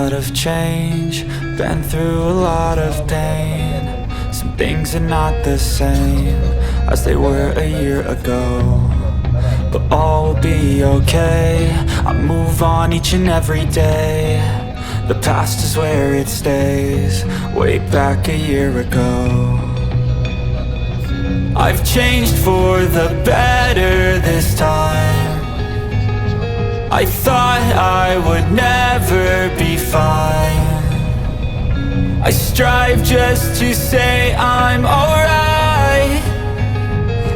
lot of change, been through a lot of pain. Some things are not the same as they were a year ago, but all will be okay. I move on each and every day. The past is where it stays, way back a year ago. I've changed for the better this time. I thought I would never be fine. I strive just to say I'm alright,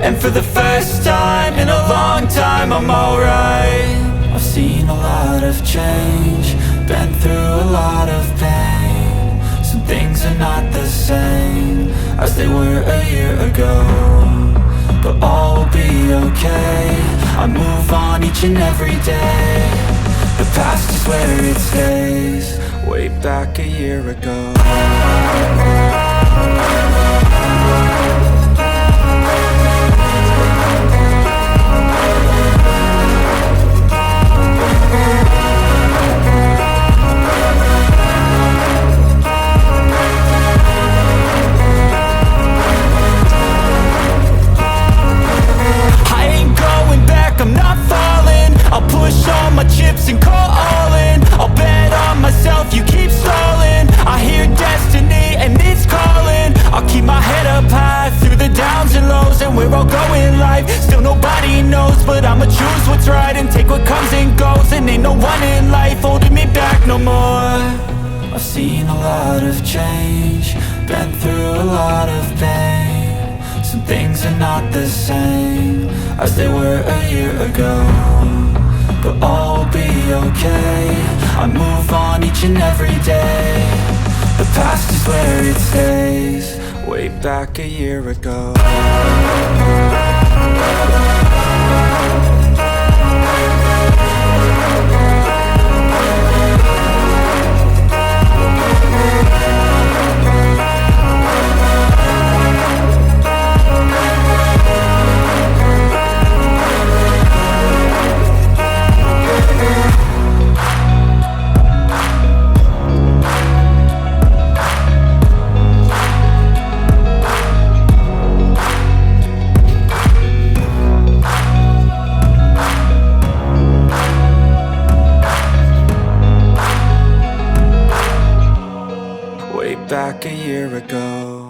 and for the first time in a long time I'm alright. I've seen a lot of change, been through a lot of pain. Some things are not the same as they were a year ago, but all will be okay. I move on each and every day. The past is where it stays, way back a year ago. I'm not falling, I'll push all my chips and call all in. I'll bet on myself, you keep stalling. I hear destiny and it's calling. I'll keep my head up high through the downs and lows, and we're all going life. Still nobody knows, but I'ma choose what's right and take what comes and goes. And ain't no one in life holding me back no more. I've seen a lot of change, been through a lot of pain. Some things are not the same as they were a year ago, but all will be okay. I move on each and every day. The past is where it stays, way back a year ago. Back a year ago.